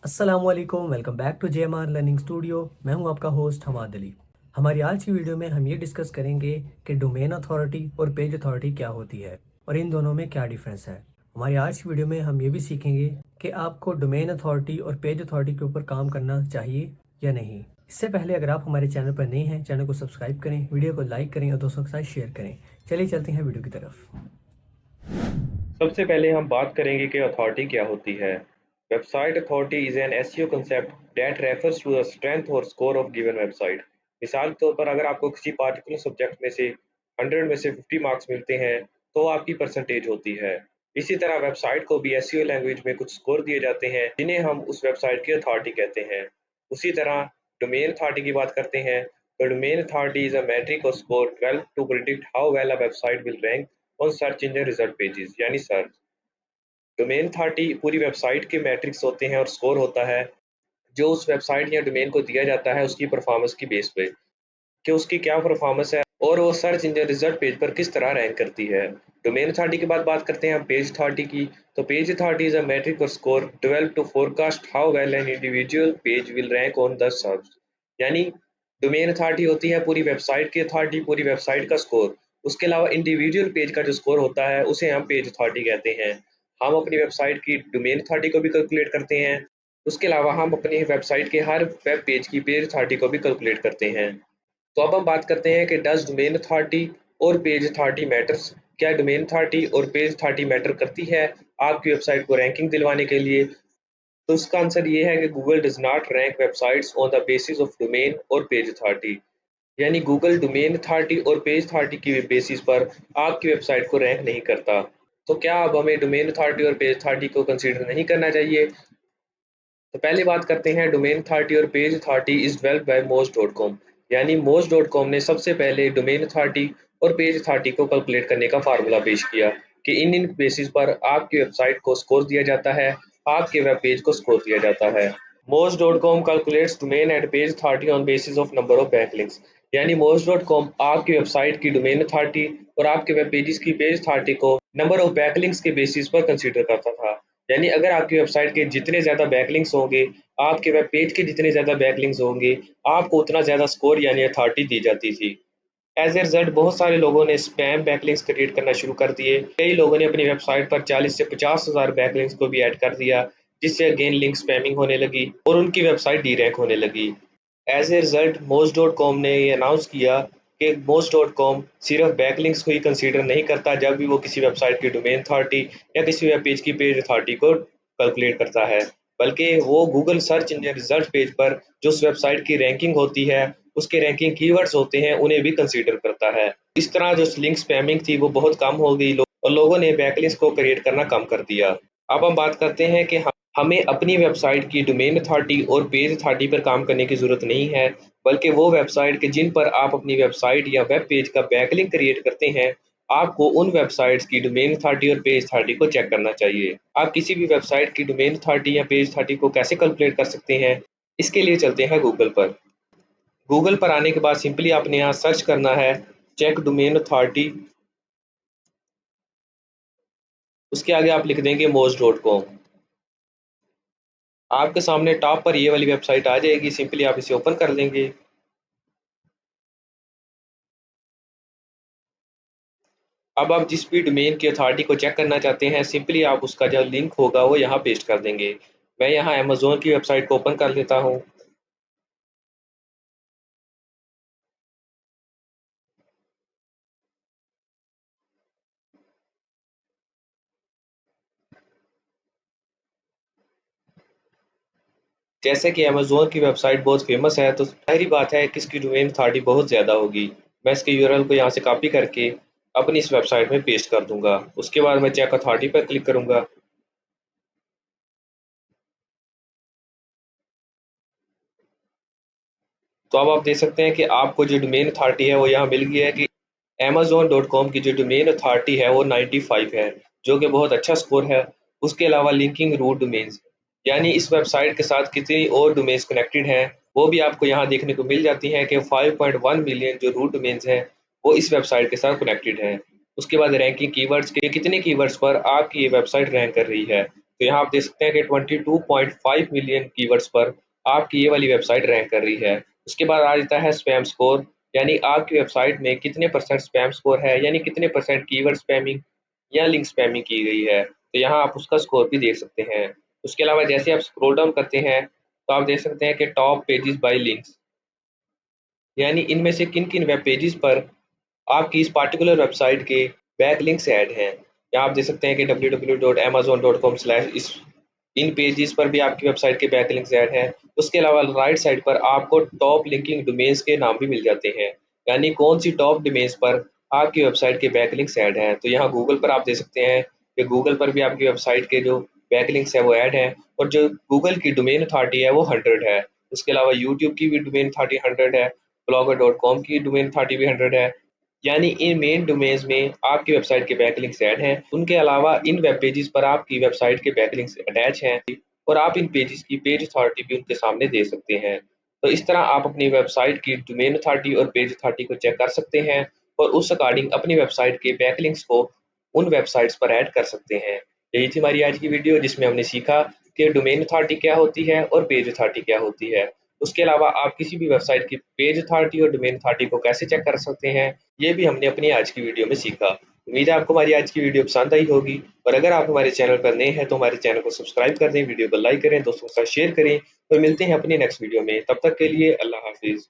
अस्सलामुअलैकुम, welcome back to JMR learning studio. मैं हूं आपका होस्ट हमाद अली। हमारी आज की वीडियो में हम ये डिस्कस करेंगे कि डोमेन अथॉरिटी और पेज अथॉरिटी क्या होती है और इन दोनों में क्या डिफरेंस है। हमारी आज की वीडियो में हम ये भी सीखेंगे कि आपको डोमेन अथॉरिटी और पेज अथॉरिटी के ऊपर काम करना चाहिए या नहीं। इससे पहले अगर आप हमारे चैनल पर नए हैं, चैनल को सब्सक्राइब करें, वीडियो को लाइक करें और दोस्तों के साथ शेयर करें। चलिए चलते हैं वीडियो की तरफ। सबसे पहले हम बात करेंगे कि अथॉरिटी क्या होती है। Website authority is an SEO concept that refers to the strength or score of given website। मिसाल के तौर पर अगर आपको किसी पार्टिकुलर सब्जेक्ट में से 100 में से 50 मार्क्स मिलते हैं तो आपकी परसेंटेज होती है। इसी तरह वेबसाइट को भी एसईओ लैंग्वेज में कुछ स्कोर दिए जाते हैं जिन्हें हम उस वेबसाइट की अथॉरिटी कहते हैं। उसी तरह डोमेन अथॉरिटी की बात करते हैं तो domain authority is a metric or score developed to predict how well a website will rank on search engine result pages यानी सर्च। डोमेन अथॉरिटी पूरी वेबसाइट के मैट्रिक्स होते हैं और स्कोर होता है जो उस वेबसाइट या डोमेन को दिया जाता है उसकी परफॉर्मेंस की बेस पे कि उसकी क्या परफॉर्मेंस है और वो सर्च इंजन रिजल्ट पेज पर किस तरह रैंक करती है। डोमेन अथॉरिटी के बाद बात करते हैं हम पेज अथॉरिटी की। तो page authority is a metric और score developed to forecast how well an individual page will rank on the search. यानी डोमेन अथॉरिटी होती है पूरी वेबसाइट की अथॉरिटी, पूरी वेबसाइट का स्कोर। उसके अलावा इंडिविजुअल पेज का जो स्कोर होता है उसे हम पेज अथॉरिटी कहते हैं। हम अपनी वेबसाइट की डोमेन अथॉरिटी को भी कैलकुलेट करते हैं। उसके अलावा हम अपनी वेबसाइट के हर वेब पेज की पेज अथॉरिटी को भी कैलकुलेट करते हैं। तो अब हम बात करते हैं कि डज डोमेन अथॉरिटी और पेज अथॉरिटी मैटर्स। क्या डोमेन अथॉरिटी और पेज अथॉरिटी मैटर करती है आपकी वेबसाइट को रैंकिंग दिलवाने के लिए? तो इसका आंसर ये है कि Google does not rank websites on the basis of domain और पेज अथॉरिटी। यानी गूगल डोमेन अथॉरिटी और पेज अथॉरिटी की बेसिस पर आपकी वेबसाइट को रैंक नहीं करता। तो क्या अब हमें डोमेन अथॉरिटी और पेज अथॉरिटी को कंसीडर नहीं करना चाहिए? तो पहले बात करते हैं डोमेन अथॉरिटी और page authority is developed by मोज डॉट कॉम। यानी मोज डॉट कॉम ने सबसे पहले डोमेन अथॉरिटी और पेज अथॉरिटी को कैलकुलेट करने का फार्मूला पेश किया कि इन बेसिस पर आपकी वेबसाइट को स्कोर दिया जाता है, आपके वेब पेज को स्कोर दिया जाता है। मोज dot com calculates domain and page authority on basis of number of backlinks. यानी मोज डॉट कॉम आपकी वेबसाइट की डोमेन अथॉरिटी और आपके वेब पेजेस की पेज अथॉरिटी को नंबर ऑफ बैकलिंक्स के बेसिस पर कंसीडर करता था। यानी अगर आपकी वेबसाइट के जितने ज़्यादा बैकलिंक्स होंगे, आपके वेब पेज के जितने ज़्यादा बैकलिंक्स होंगे, आपको उतना ज़्यादा स्कोर यानी अथॉरिटी दी जाती थी। एज ए रिजल्ट बहुत सारे लोगों ने स्पैम बैकलिंक्स क्रिएट करना शुरू कर दिए। कई लोगों ने अपनी वेबसाइट पर 40 से 50 हज़ार बैकलिंक्स को भी ऐड कर दिया, जिससे अगेन लिंक स्पैमिंग होने लगी और उनकी वेबसाइट डी रैंक होने लगी। एज ए रिजल्ट मोज डॉट कॉम ने ये अनाउंस किया कि मोज डॉट कॉम सिर्फ बैकलिंक्स को ही कंसीडर नहीं करता जब भी वो किसी वेबसाइट की डोमेन अथॉरिटी या किसी वेब पेज की पेज अथॉरिटी को कैलकुलेट करता है, बल्कि वो Google search engine result page पर जो उस वेबसाइट की रैंकिंग होती है, उसके रैंकिंग कीवर्ड्स होते हैं, उन्हें भी कंसीडर करता है। इस तरह जो लिंक स्पैमिंग थी वो बहुत कम हो गई और लोगों ने बैकलिंक्स को क्रिएट करना कम कर दिया। अब हम बात करते हैं कि हमें अपनी वेबसाइट की डोमेन अथॉरिटी और पेज अथॉरिटी पर काम करने की ज़रूरत नहीं है, बल्कि वो वेबसाइट के जिन पर आप अपनी वेबसाइट या वेब पेज का बैकलिंक क्रिएट करते हैं, आपको उन वेबसाइट्स की डोमेन अथॉरिटी और पेज अथॉरिटी को चेक करना चाहिए। आप किसी भी वेबसाइट की डोमेन अथॉरिटी या पेज अथॉरिटी को कैसे कैलकुलेट कर सकते हैं? इसके लिए चलते हैं गूगल पर। गूगल पर आने के बाद सिंपली आपने यहाँ सर्च करना है चेक डोमेन अथॉरिटी। उसके आगे आप लिख देंगे मोज डॉट कॉम। आपके सामने टॉप पर ये वाली वेबसाइट आ जाएगी, सिंपली आप इसे ओपन कर लेंगे। अब आप जिस भी डोमेन की अथॉरिटी को चेक करना चाहते हैं, सिंपली आप उसका जो लिंक होगा वो यहाँ पेस्ट कर देंगे। मैं यहाँ अमेज़न की वेबसाइट को ओपन कर लेता हूँ। जैसे कि अमेज़न की वेबसाइट बहुत फेमस है, तो ज़ाहिर-सी बात है कि इसकी डोमेन अथॉरिटी बहुत ज़्यादा होगी। मैं इसके यूआरएल को यहाँ से कॉपी करके अपनी इस वेबसाइट में पेस्ट कर दूँगा। उसके बाद मैं चेक अथॉरिटी पर क्लिक करूँगा। तो अब आप देख सकते हैं कि आपको जो डोमेन अथॉरिटी है वो यहाँ मिल गई है कि amazon.com की जो डोमेन अथॉरिटी है वो 95 है, जो कि बहुत अच्छा स्कोर है। उसके अलावा लिंकिंग रूट डोमेन्स, यानी इस वेबसाइट के साथ कितनी और डोमेन्स कनेक्टेड हैं, वो भी आपको यहाँ देखने को मिल जाती हैं कि 5.1 मिलियन जो रूट डोमेन्स हैं वो इस वेबसाइट के साथ कनेक्टेड हैं। उसके बाद रैंकिंग कीवर्ड्स के कितने कीवर्ड्स पर आपकी ये वेबसाइट रैंक कर रही है। तो यहाँ आप देख सकते हैं कि 22.5 मिलियन कीवर्ड्स पर आपकी ये वाली वेबसाइट रैंक कर रही है। उसके बाद आ जाता है स्पैम स्कोर, यानी आपकी वेबसाइट में कितने परसेंट स्पैम स्कोर है, यानी कितने परसेंट कीवर्ड स्पैमिंग या लिंक स्पैमिंग की गई है। तो यहाँ आप उसका स्कोर भी देख सकते हैं। उसके अलावा जैसे आप स्क्रॉल डाउन करते हैं तो आप देख सकते हैं कि टॉप पेजेस बाय लिंक्स, यानी इनमें से किन किन वेब पेजेस पर आपकी इस पार्टिकुलर वेबसाइट के बैक लिंक्स ऐड हैं। यहाँ आप देख सकते हैं कि www.amazon.com/ इस इन पेजेस पर भी आपकी वेबसाइट के बैक लिंक्स ऐड हैं। उसके अलावा राइट साइड पर आपको टॉप लिंकिंग डोमेन्स के नाम भी मिल जाते हैं, यानी कौन सी टॉप डोमेन्स पर आपकी वेबसाइट के बैक लिंक्स ऐड हैं। तो यहाँ गूगल पर आप देख सकते हैं कि गूगल पर भी आपकी वेबसाइट के जो बैक लिंक्स है वो ऐड हैं, और जो गूगल की डोमेन अथॉरिटी है वो 100 है। उसके अलावा यूट्यूब की भी डोमेन अथॉरिटी 100 है, blogger.com की डोमेन अथॉरिटी भी 100 है। यानी इन मेन डोमेन्स में आपकी वेबसाइट के बैकलिंक्स ऐड हैं। उनके अलावा इन वेब पेजेस पर आपकी वेबसाइट के बैकलिंक्स अटैच हैं, और आप इन पेजेस की पेज अथॉरिटी भी उनके सामने दे सकते हैं। तो इस तरह आप अपनी वेबसाइट की डोमेन अथॉरिटी और पेज अथॉरिटी को चेक कर सकते हैं, और उस अकॉर्डिंग अपनी वेबसाइट के बैकलिंक्स को उन वेबसाइट्स पर ऐड कर सकते हैं। यही थी हमारी आज की वीडियो, जिसमें हमने सीखा कि डोमेन अथॉरिटी क्या होती है और पेज अथॉरिटी क्या होती है। उसके अलावा आप किसी भी वेबसाइट की पेज अथॉरिटी और डोमेन अथॉरिटी को कैसे चेक कर सकते हैं, ये भी हमने अपनी आज की वीडियो में सीखा। उम्मीद है आपको हमारी आज की वीडियो पसंद आई होगी, और अगर आप हमारे चैनल पर नए हैं तो हमारे चैनल को सब्सक्राइब कर दें, वीडियो को लाइक करें, दोस्तों के साथ शेयर करें। तो मिलते हैं अपनी नेक्स्ट वीडियो में, तब तक के लिए अल्लाह हाफिज़।